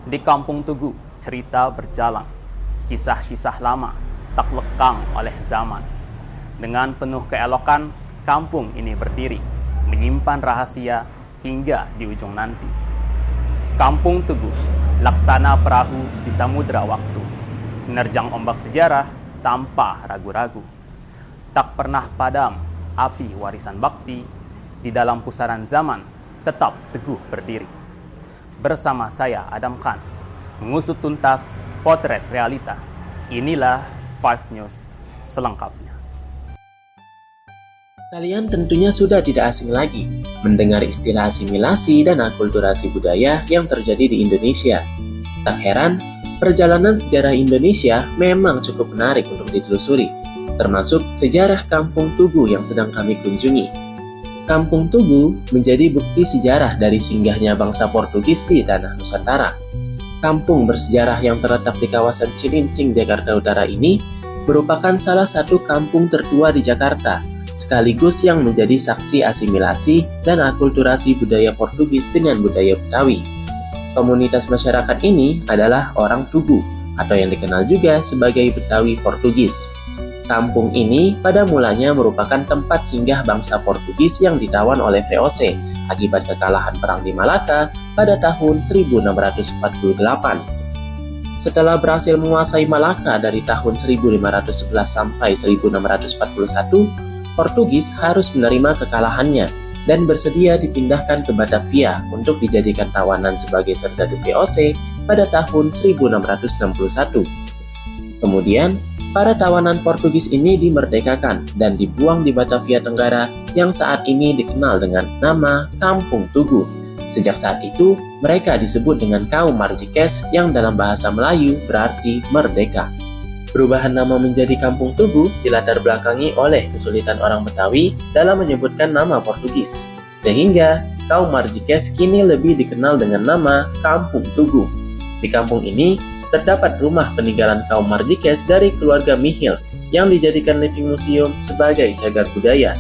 Di Kampung Tugu, cerita berjalan. Kisah-kisah lama tak lekang oleh zaman. Dengan penuh keelokan, kampung ini berdiri, menyimpan rahasia hingga di ujung nanti. Kampung Tugu, laksana perahu di samudra waktu, menerjang ombak sejarah tanpa ragu-ragu. Tak pernah padam api warisan bakti, di dalam pusaran zaman tetap teguh berdiri. Bersama saya Adam Khan, mengusut tuntas potret realita. Inilah 5 News selengkapnya. Kalian tentunya sudah tidak asing lagi mendengar istilah asimilasi dan akulturasi budaya yang terjadi di Indonesia. Tak heran, perjalanan sejarah Indonesia memang cukup menarik untuk ditelusuri, termasuk sejarah Kampung Tugu yang sedang kami kunjungi. Kampung Tugu menjadi bukti sejarah dari singgahnya bangsa Portugis di tanah Nusantara. Kampung bersejarah yang terletak di kawasan Cilincing, Jakarta Utara ini merupakan salah satu kampung tertua di Jakarta, sekaligus yang menjadi saksi asimilasi dan akulturasi budaya Portugis dengan budaya Betawi. Komunitas masyarakat ini adalah orang Tugu, atau yang dikenal juga sebagai Betawi Portugis. Kampung ini pada mulanya merupakan tempat singgah bangsa Portugis yang ditawan oleh VOC akibat kekalahan Perang di Malaka pada tahun 1648. Setelah berhasil menguasai Malaka dari tahun 1511 sampai 1641, Portugis harus menerima kekalahannya dan bersedia dipindahkan ke Batavia untuk dijadikan tawanan sebagai serdadu VOC pada tahun 1661. Kemudian, para tawanan Portugis ini dimerdekakan dan dibuang di Batavia Tenggara yang saat ini dikenal dengan nama Kampung Tugu. Sejak saat itu, mereka disebut dengan kaum Marjikes yang dalam bahasa Melayu berarti merdeka. Perubahan nama menjadi Kampung Tugu dilatar belakangi oleh kesulitan orang Betawi dalam menyebutkan nama Portugis, sehingga kaum Marjikes kini lebih dikenal dengan nama Kampung Tugu. Di kampung ini, terdapat rumah peninggalan kaum Marjikes dari keluarga Mihils yang dijadikan living museum sebagai cagar budaya.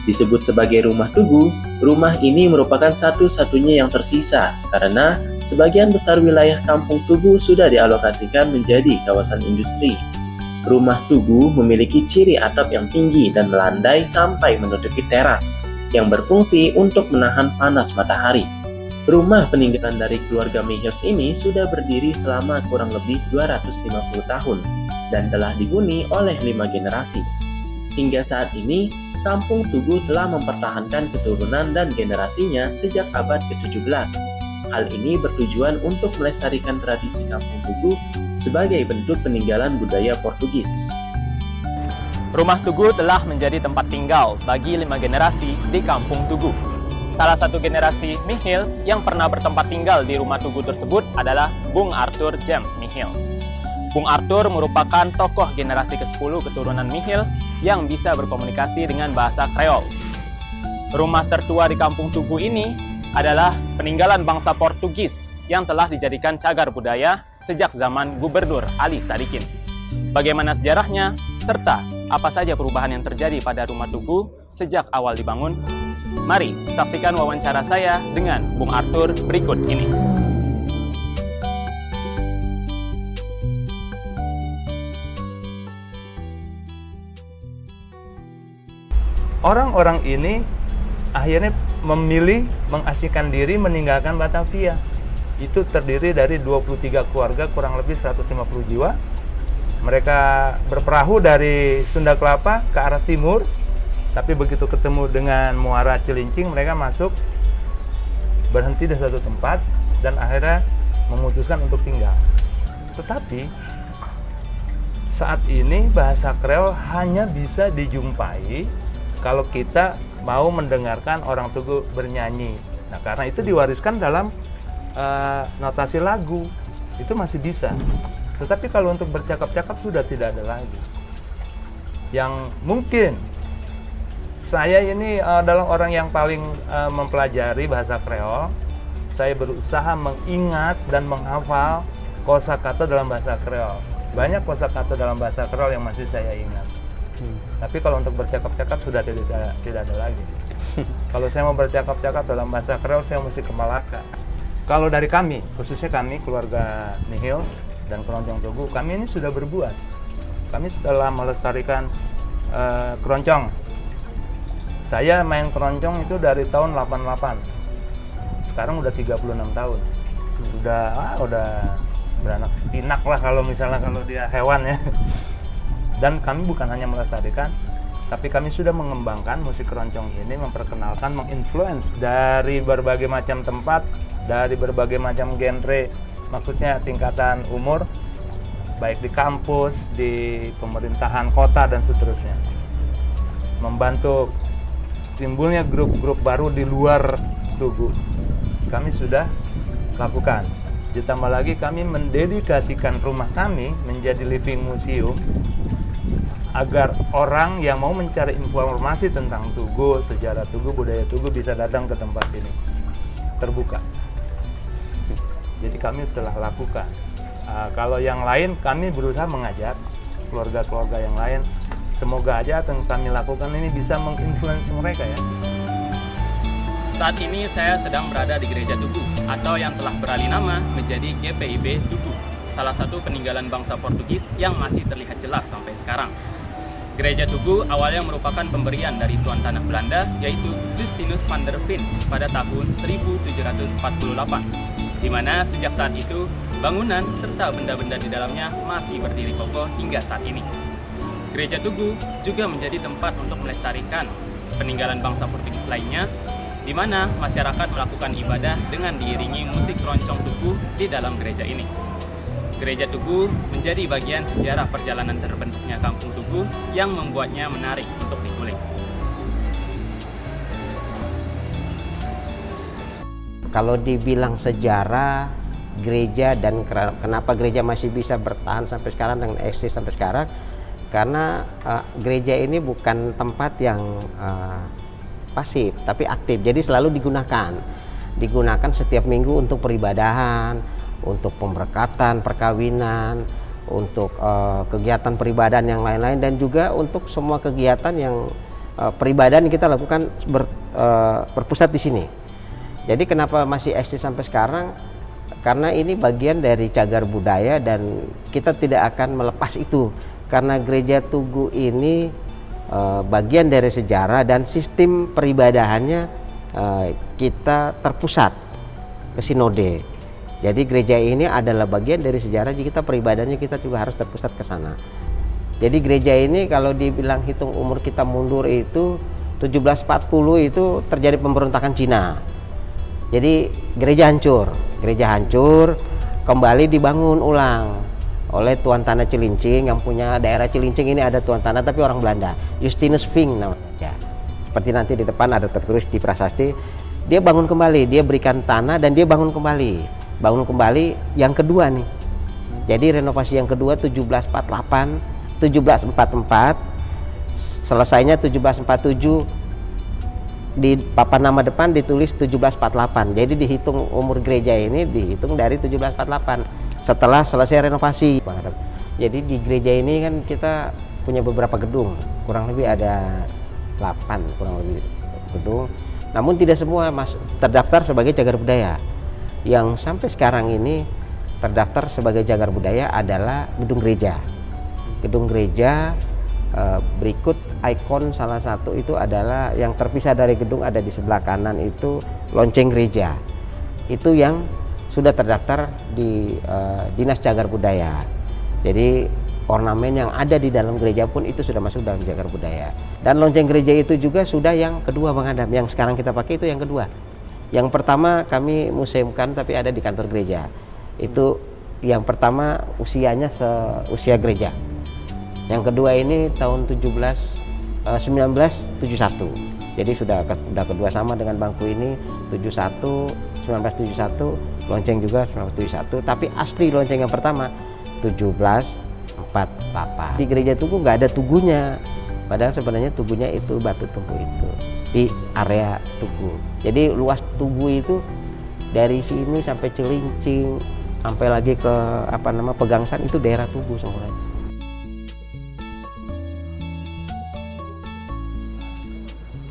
Disebut sebagai rumah Tugu, rumah ini merupakan satu-satunya yang tersisa karena sebagian besar wilayah Kampung Tugu sudah dialokasikan menjadi kawasan industri. Rumah Tugu memiliki ciri atap yang tinggi dan melandai sampai menutupi teras yang berfungsi untuk menahan panas matahari. Rumah peninggalan dari keluarga Mihils ini sudah berdiri selama kurang lebih 250 tahun dan telah dihuni oleh 5 generasi. Hingga saat ini, Kampung Tugu telah mempertahankan keturunan dan generasinya sejak abad ke-17. Hal ini bertujuan untuk melestarikan tradisi Kampung Tugu sebagai bentuk peninggalan budaya Portugis. Rumah Tugu telah menjadi tempat tinggal bagi 5 generasi di Kampung Tugu. Salah satu generasi Mihils yang pernah bertempat tinggal di rumah Tugu tersebut adalah Bung Arthur James Mihils. Bung Arthur merupakan tokoh generasi ke-10 keturunan Mihils yang bisa berkomunikasi dengan bahasa Kreol. Rumah tertua di Kampung Tugu ini adalah peninggalan bangsa Portugis yang telah dijadikan cagar budaya sejak zaman Gubernur Ali Sadikin. Bagaimana sejarahnya, serta apa saja perubahan yang terjadi pada rumah Tugu sejak awal dibangun? Mari saksikan wawancara saya dengan Bung Arthur berikut ini. Orang-orang ini akhirnya memilih mengasingkan diri meninggalkan Batavia. Itu terdiri dari 23 keluarga, kurang lebih 150 jiwa. Mereka berperahu dari Sunda Kelapa ke arah timur, tapi begitu ketemu dengan muara Cilincing, mereka masuk, berhenti di satu tempat, dan akhirnya memutuskan untuk tinggal. Tetapi, saat ini bahasa Kreol hanya bisa dijumpai kalau kita mau mendengarkan orang Tugu bernyanyi. Nah, karena itu diwariskan dalam notasi lagu, itu masih bisa. Tetapi kalau untuk bercakap-cakap sudah tidak ada lagi. Yang mungkin saya ini adalah orang yang paling mempelajari bahasa Kreol. Saya berusaha mengingat dan menghafal kosakata dalam bahasa Kreol. Banyak kosakata dalam bahasa Kreol yang masih saya ingat. Tapi kalau untuk bercakap-cakap sudah tidak ada lagi. Kalau saya mau bercakap-cakap dalam bahasa Kreol, saya mesti ke Malaka. Kalau dari kami, khususnya kami keluarga Nihil dan Keroncong Tugu, kami ini sudah berbuat. Kami setelah melestarikan keroncong. Saya main keroncong itu dari tahun 88. Sekarang udah 36 tahun. Udah beranak pinak lah kalau dia hewan ya. Dan kami bukan hanya melestarikan, tapi kami sudah mengembangkan musik keroncong ini, memperkenalkan, menginfluence dari berbagai macam tempat, dari berbagai macam genre, maksudnya tingkatan umur, baik di kampus, di pemerintahan kota, dan seterusnya. Membantu timbulnya grup-grup baru di luar Tugu. Kami sudah lakukan. Ditambah lagi kami mendedikasikan rumah kami menjadi living museum agar orang yang mau mencari informasi tentang Tugu, sejarah Tugu, budaya Tugu bisa datang ke tempat ini. Terbuka. Jadi kami telah lakukan. Kalau yang lain kami berusaha mengajak keluarga-keluarga yang lain. Semoga aja apa yang kami lakukan ini bisa menginfluence mereka ya. Saat ini saya sedang berada di Gereja Tugu atau yang telah beralih nama menjadi GPIB Tugu, salah satu peninggalan bangsa Portugis yang masih terlihat jelas sampai sekarang. Gereja Tugu awalnya merupakan pemberian dari Tuan Tanah Belanda yaitu Justinus van der Vins pada tahun 1748, di mana sejak saat itu bangunan serta benda-benda di dalamnya masih berdiri kokoh hingga saat ini. Gereja Tugu juga menjadi tempat untuk melestarikan peninggalan bangsa Portugis lainnya, di mana masyarakat melakukan ibadah dengan diiringi musik keroncong Tugu di dalam gereja ini. Gereja Tugu menjadi bagian sejarah perjalanan terbentuknya Kampung Tugu yang membuatnya menarik untuk dikulik. Kalau dibilang sejarah gereja dan kenapa gereja masih bisa bertahan sampai sekarang dan eksis sampai sekarang, karena gereja ini bukan tempat yang pasif tapi aktif, jadi selalu digunakan setiap minggu untuk peribadahan, untuk pemberkatan, perkawinan, untuk kegiatan peribadahan yang lain-lain, dan juga untuk semua kegiatan yang peribadahan yang kita lakukan berpusat di sini. Jadi kenapa masih eksis sampai sekarang? Karena ini bagian dari cagar budaya dan kita tidak akan melepas itu, karena gereja Tugu ini bagian dari sejarah dan sistem peribadahannya kita terpusat ke sinode. Jadi gereja ini adalah bagian dari sejarah, jadi kita peribadahannya kita juga harus terpusat ke sana. Jadi gereja ini kalau dibilang hitung umur kita mundur itu 1740 itu terjadi pemberontakan Cina. Jadi gereja hancur, kembali dibangun ulang oleh Tuan Tanah Cilincing, yang punya daerah Cilincing ini ada Tuan Tanah tapi orang Belanda, Justinus Vink namanya. Seperti nanti di depan ada tertulis di prasasti, dia bangun kembali, dia berikan tanah dan dia bangun kembali yang kedua nih. Jadi renovasi yang kedua 1744, selesainya 1747, di papan nama depan ditulis 1748. Jadi dihitung umur gereja ini dihitung dari 1748 setelah selesai renovasi. Jadi di gereja ini kan kita punya beberapa gedung, kurang lebih ada 8 kurang lebih gedung. Namun tidak semua terdaftar sebagai cagar budaya. Yang sampai sekarang ini terdaftar sebagai cagar budaya adalah gedung gereja. Gedung gereja berikut ikon salah satu itu adalah yang terpisah dari gedung, ada di sebelah kanan itu lonceng gereja. Itu yang sudah terdaftar di Dinas Cagar Budaya. Jadi ornamen yang ada di dalam gereja pun itu sudah masuk dalam cagar budaya. Dan lonceng gereja itu juga sudah yang kedua Bang Adam, yang sekarang kita pakai itu yang kedua. Yang pertama kami museumkan tapi ada di kantor gereja. Itu yang pertama usianya seusia gereja. Yang kedua ini tahun 1971. Jadi sudah kedua sama dengan bangku ini 1971, lonceng juga 1971, tapi asli lonceng yang pertama 1748. Di gereja Tugu nggak ada tugunya, padahal sebenarnya tugunya itu batu tugu itu di area Tugu. Jadi luas Tugu itu dari sini sampai Cilincing, sampai lagi ke Pegangsan itu daerah Tugu semuanya.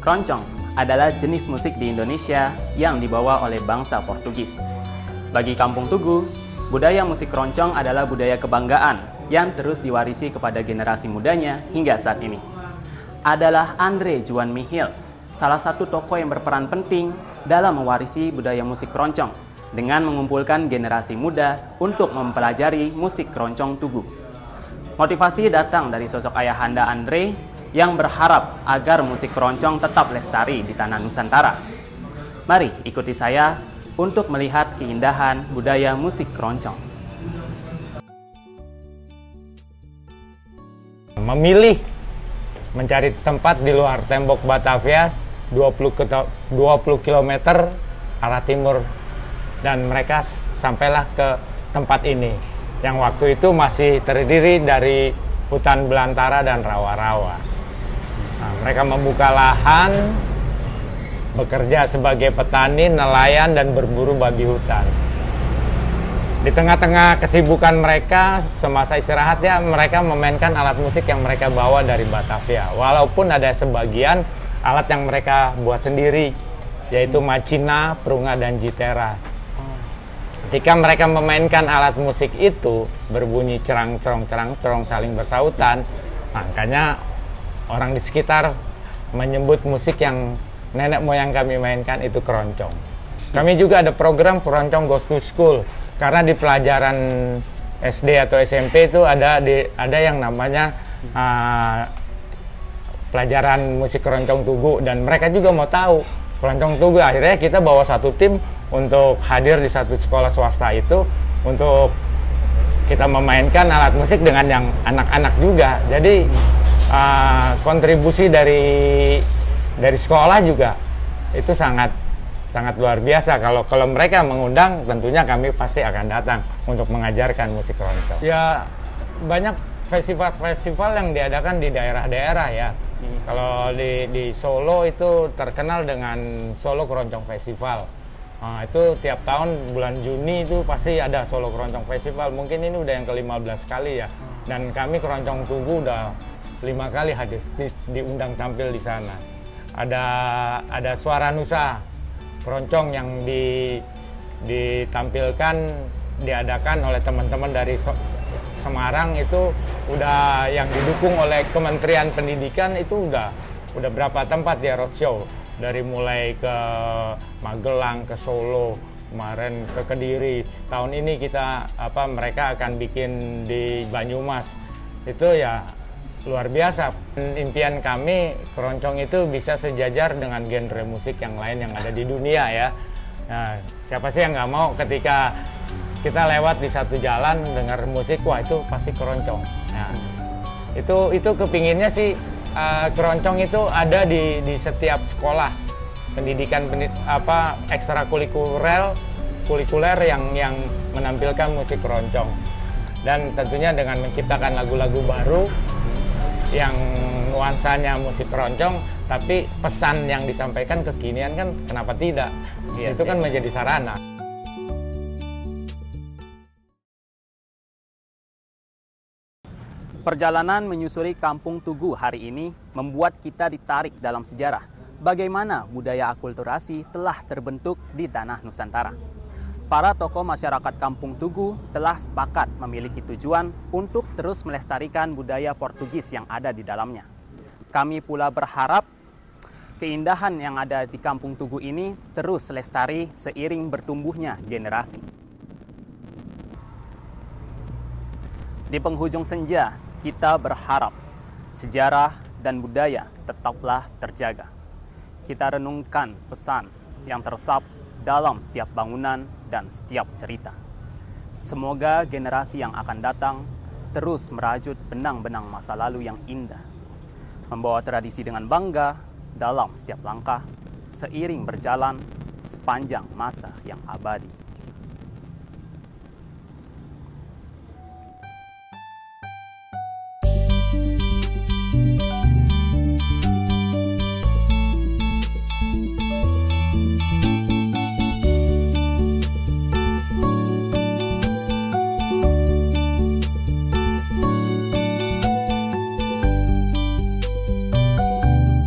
Keroncong adalah jenis musik di Indonesia yang dibawa oleh bangsa Portugis. Bagi Kampung Tugu, budaya musik keroncong adalah budaya kebanggaan yang terus diwarisi kepada generasi mudanya hingga saat ini. Adalah Andre Juan Mihils, salah satu tokoh yang berperan penting dalam mewarisi budaya musik keroncong dengan mengumpulkan generasi muda untuk mempelajari musik keroncong Tugu. Motivasi datang dari sosok ayahanda Andre yang berharap agar musik keroncong tetap lestari di tanah Nusantara. Mari ikuti saya untuk melihat keindahan budaya musik keroncong. Memilih mencari tempat di luar tembok Batavia 20 km arah timur, dan mereka sampailah ke tempat ini yang waktu itu masih terdiri dari hutan belantara dan rawa-rawa. Nah, mereka membuka lahan, bekerja sebagai petani, nelayan, dan berburu babi hutan. Di tengah-tengah kesibukan mereka, semasa istirahatnya mereka memainkan alat musik yang mereka bawa dari Batavia. Walaupun ada sebagian alat yang mereka buat sendiri, yaitu macina, perunga, dan jitera. Ketika mereka memainkan alat musik itu, berbunyi cerang-cerong saling bersautan, makanya orang di sekitar menyebut musik yang nenek moyang kami mainkan itu keroncong. Kami juga ada program Keroncong Goes to School, karena di pelajaran SD atau SMP itu ada yang namanya pelajaran musik keroncong Tugu, dan mereka juga mau tahu keroncong Tugu. Akhirnya kita bawa satu tim untuk hadir di satu sekolah swasta itu untuk kita memainkan alat musik dengan yang anak-anak juga. Jadi kontribusi dari sekolah juga itu sangat luar biasa. Kalau mereka mengundang, tentunya kami pasti akan datang untuk mengajarkan musik keroncong. Ya, banyak festival-festival yang diadakan di daerah-daerah ya. Kalau di Solo itu terkenal dengan Solo Keroncong Festival. Nah, itu tiap tahun bulan Juni itu pasti ada Solo Keroncong Festival. Mungkin ini udah yang ke-15 kali ya. Dan kami Keroncong Tugu udah 5 kali hadir diundang tampil di sana. Ada Suara Nusa keroncong yang ditampilkan, diadakan oleh teman-teman dari Semarang, itu udah yang didukung oleh Kementerian Pendidikan. Itu udah berapa tempat ya roadshow, dari mulai ke Magelang, ke Solo, kemarin ke Kediri. Tahun ini mereka akan bikin di Banyumas. Itu ya luar biasa. Impian kami keroncong itu bisa sejajar dengan genre musik yang lain yang ada di dunia ya. Nah, siapa sih yang nggak mau ketika kita lewat di satu jalan dengar musik, wah itu pasti keroncong. Nah, itu kepinginnya sih keroncong itu ada di setiap sekolah pendidikan ekstrakurikuler yang menampilkan musik keroncong, dan tentunya dengan menciptakan lagu-lagu baru yang nuansanya musik keroncong, tapi pesan yang disampaikan kekinian, kan kenapa tidak? Yes, itu kan menjadi sarana. Perjalanan menyusuri Kampung Tugu hari ini membuat kita ditarik dalam sejarah bagaimana budaya akulturasi telah terbentuk di tanah Nusantara. Para tokoh masyarakat Kampung Tugu telah sepakat memiliki tujuan untuk terus melestarikan budaya Portugis yang ada di dalamnya. Kami pula berharap keindahan yang ada di Kampung Tugu ini terus lestari seiring bertumbuhnya generasi. Di penghujung senja, kita berharap sejarah dan budaya tetaplah terjaga. Kita renungkan pesan yang teresap dalam tiap bangunan dan setiap cerita. Semoga generasi yang akan datang terus merajut benang-benang masa lalu yang indah, membawa tradisi dengan bangga dalam setiap langkah, seiring berjalan sepanjang masa yang abadi.